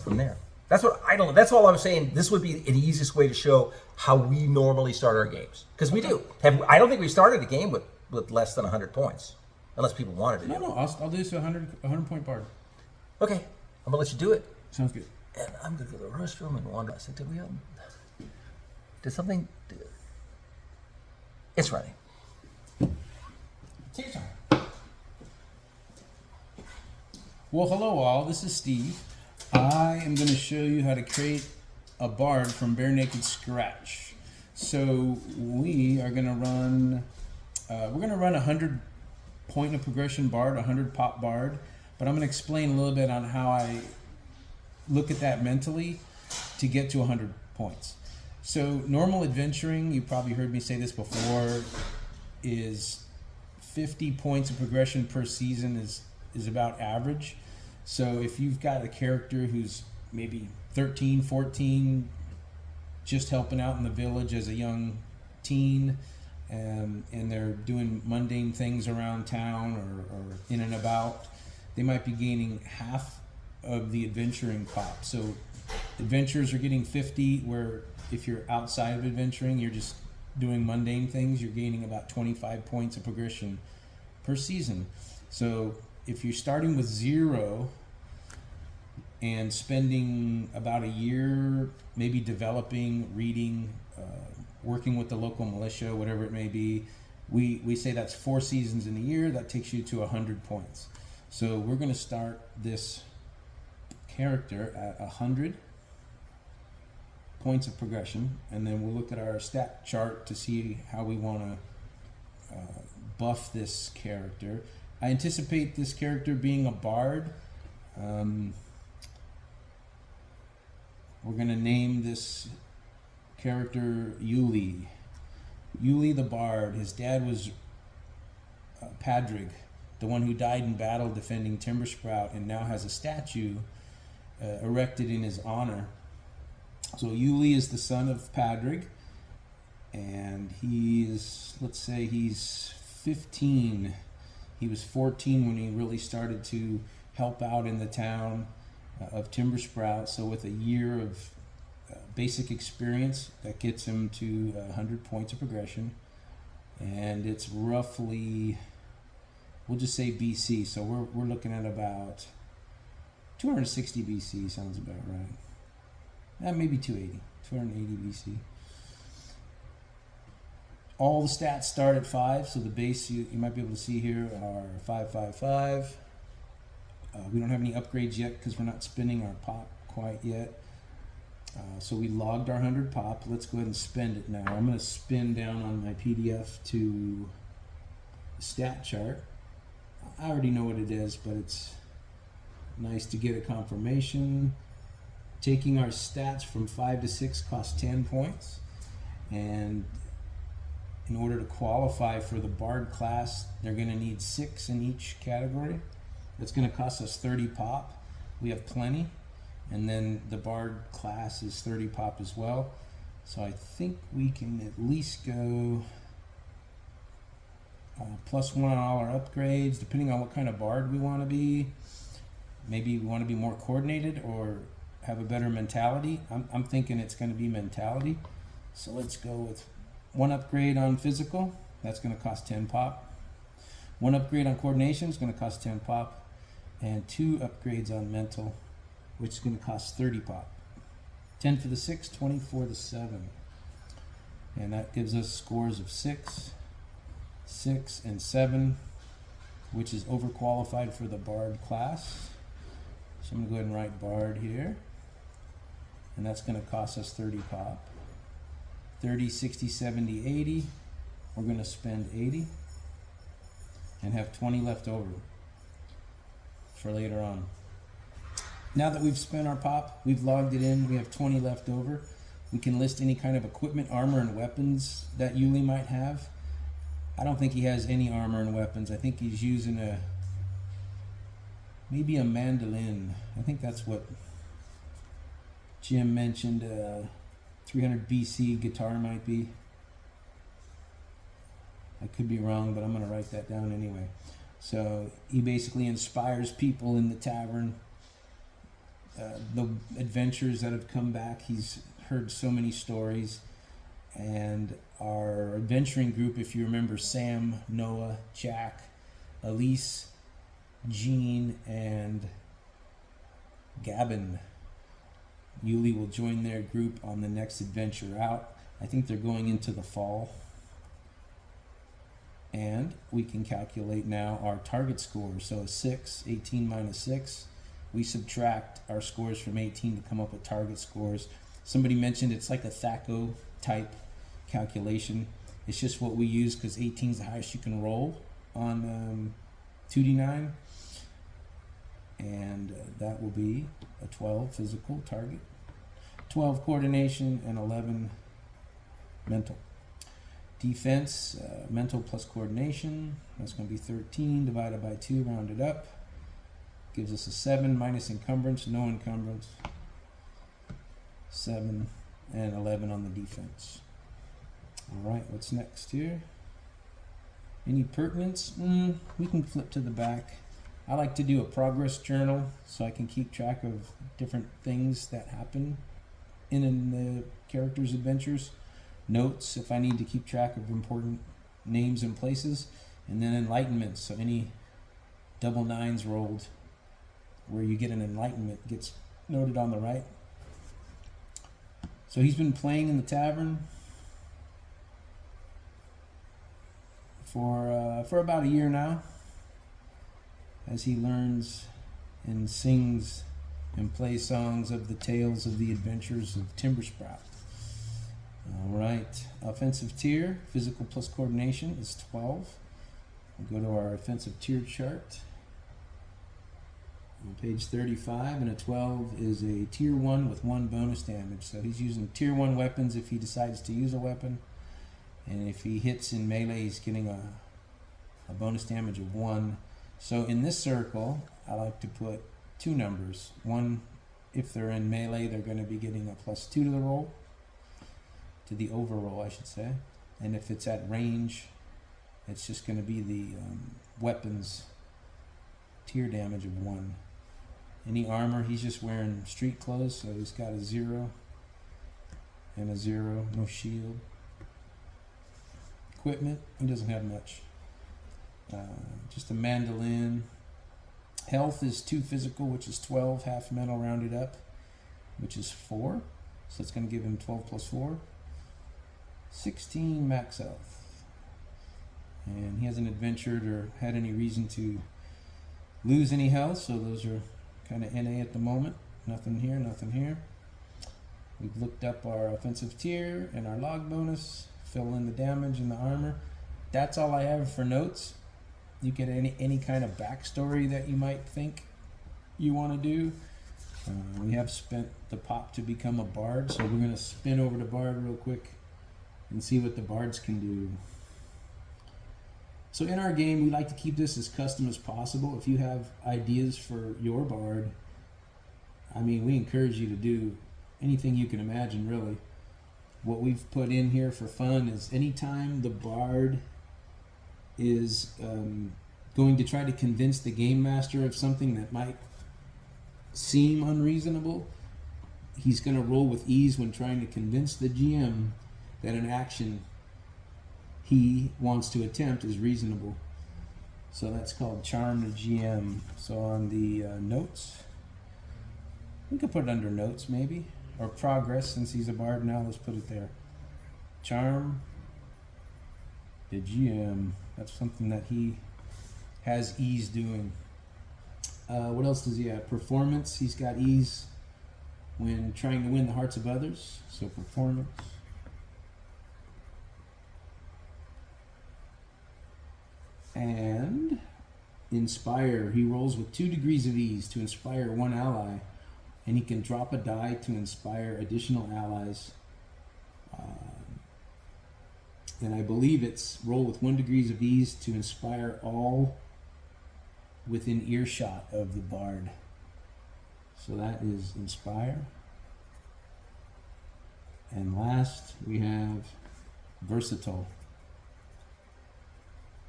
from there. That's what I don't. That's all I'm saying. This would be the easiest way to show how we normally start our games, because we do. I don't think we started a game with less than 100 points, unless people wanted to. No. I'll do this 100 point bard. Okay, I'm gonna let you do it. Sounds good. And I'm gonna go to the restroom and wander. I said, did something? It's running. Take your time. Well, hello all. This is Steve. I am going to show you how to create a bard from bare naked scratch. So we are going to run. We're going to run 100 point of progression bard, 100 pop bard. But I'm going to explain a little bit on how I look at that mentally to get to 100 points. So normal adventuring, you probably heard me say this before, is 50 points of progression per season is about average. So if you've got a character who's maybe 13, 14, just helping out in the village as a young teen, and they're doing mundane things around town or in and about, they might be gaining half of the adventuring pop. So adventurers are getting 50, where if you're outside of adventuring, you're just doing mundane things, you're gaining about 25 points of progression per season. So if you're starting with 0 and spending about a year maybe developing, reading, working with the local militia, whatever it may be, we say that's 4 seasons in a year. That takes you to 100 points. So we're going to start this character at 100 points of progression, and then we'll look at our stat chart to see how we want to buff this character. I anticipate this character being a bard. We're going to name this character Yuli. Yuli the bard. His dad was Padrig, the one who died in battle defending Timbersprout, and now has a statue erected in his honor. So Yuli is the son of Padrig, and let's say he's 15. He was 14 when he really started to help out in the town of Timbersprout. So with a year of basic experience, that gets him to 100 points of progression. And it's roughly, we'll just say BC. So we're looking at about 260 BC, sounds about right. Maybe 280 BC. All the stats start at 5, so the base you might be able to see here are 5, 5, 5. We don't have any upgrades yet because we're not spending our pop quite yet. So we logged our 100 pop. Let's go ahead and spend it now. I'm going to spin down on my PDF to the stat chart. I already know what it is, but it's nice to get a confirmation. Taking our stats from 5 to 6 costs 10 points. And in order to qualify for the Bard class, they're going to need 6 in each category. That's going to cost us 30 pop. We have plenty. And then the Bard class is 30 pop as well. So I think we can at least go +1 on all our upgrades, depending on what kind of Bard we want to be. Maybe we want to be more coordinated or have a better mentality. I'm thinking it's going to be mentality. So let's go with 1 upgrade on physical. That's going to cost 10 pop. 1 upgrade on coordination is going to cost 10 pop. And 2 upgrades on mental, which is going to cost 30 pop. 10 for the 6, 20 for the 7. And that gives us scores of 6, 6, and 7, which is overqualified for the Bard class. So I'm going to go ahead and write Bard here. And that's going to cost us 30 pop. 30, 60, 70, 80. We're going to spend 80 and have 20 left over for later on. Now that we've spent our pop, we've logged it in, we have 20 left over. We can list any kind of equipment, armor, and weapons that Yuli might have. I don't think he has any armor and weapons. I think he's using maybe a mandolin. I think that's what Jim mentioned. 300 BC guitar might be. I could be wrong, but I'm going to write that down anyway. So he basically inspires people in the tavern the adventures that have come back. He's heard so many stories. And our adventuring group, if you remember, Sam, Noah, Jack, Elise, Jean, and Gavin. Yuli will join their group on the next adventure out. I think they're going into the fall. And we can calculate now our target score. So a 6, 18 minus 6. We subtract our scores from 18 to come up with target scores. Somebody mentioned it's like a THACO type calculation. It's just what we use because 18 is the highest you can roll on 2d9. And that will be a 12 physical target, 12 coordination, and 11 mental. Defense, mental plus coordination, that's going to be 13 divided by 2, rounded up. Gives us a 7 minus encumbrance, no encumbrance. 7 and 11 on the defense. All right, what's next here? Any pertinence? We can flip to the back. I like to do a progress journal so I can keep track of different things that happen in the characters' adventures. Notes if I need to keep track of important names and places. And then enlightenments, so any double 9s rolled where you get an enlightenment gets noted on the right. So he's been playing in the tavern for about a year now, as he learns and sings and plays songs of the tales of the adventures of Timbersprout. All right, offensive tier, physical plus coordination is 12. We'll go to our offensive tier chart. On page 35, and a 12 is a tier 1 with 1 bonus damage. So he's using tier 1 weapons if he decides to use a weapon. And if he hits in melee, he's getting a bonus damage of 1. So in this circle, I like to put 2 numbers. 1, if they're in melee, they're going to be getting a +2 to the roll. To the overroll, I should say. And if it's at range, it's just going to be the weapons tier damage of 1. Any armor, he's just wearing street clothes, so he's got a 0 and a 0, no shield. Equipment, he doesn't have much. Just a mandolin. Health is 2 physical, which is 12, half mental rounded up, which is 4. So it's going to give him 12 plus 4. 16 max health. And he hasn't adventured or had any reason to lose any health, so those are kind of NA at the moment. Nothing here, nothing here. We've looked up our offensive tier and our log bonus, fill in the damage and the armor. That's all I have for notes. You get any kind of backstory that you might think you want to do. We have spent the pop to become a bard, so we're going to spin over to bard real quick and see what the bards can do. So in our game, we like to keep this as custom as possible. If you have ideas for your bard, I mean, we encourage you to do anything you can imagine, really. What we've put in here for fun is anytime the bard is going to try to convince the game master of something that might seem unreasonable, he's going to roll with ease when trying to convince the GM that an action he wants to attempt is reasonable. So that's called charm the GM. So on the notes, we could put it under notes maybe, or progress, since he's a bard now. Let's put it there. Charm the GM. That's something that he has ease doing. What else does he have? Performance. He's got ease when trying to win the hearts of others. So performance. And inspire. He rolls with 2 degrees of ease to inspire 1 ally, and he can drop a die to inspire additional allies. And I believe it's roll with 1 degree of ease to inspire all within earshot of the bard. So that is inspire. And last we have versatile.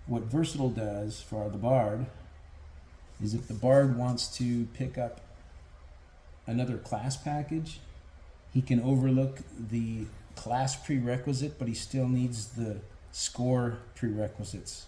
What versatile does for the bard is if the bard wants to pick up another class package, he can overlook the class prerequisite, but he still needs the score prerequisites.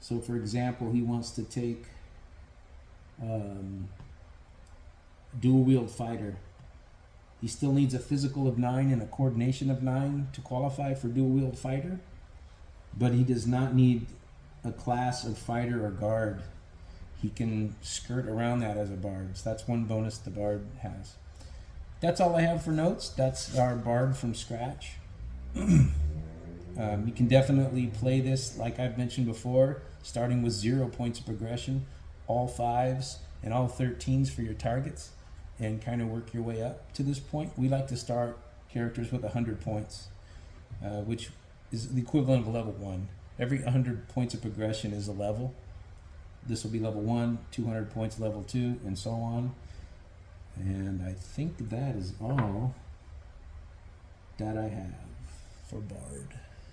So for example, he wants to take dual wield fighter. He still needs a physical of 9 and a coordination of 9 to qualify for dual wield fighter, but he does not need a class of fighter or guard. He can skirt around that as a bard. So that's one bonus the bard has. That's all I have for notes. That's our bard from scratch. You can definitely play this, like I've mentioned before, starting with 0 points of progression, all 5s and all 13s for your targets, and kind of work your way up to this point. We like to start characters with 100 points, which is the equivalent of a level 1. Every 100 points of progression is a level. This will be level 1, 200 points level 2, and so on. And I think that is all that I have for Bard.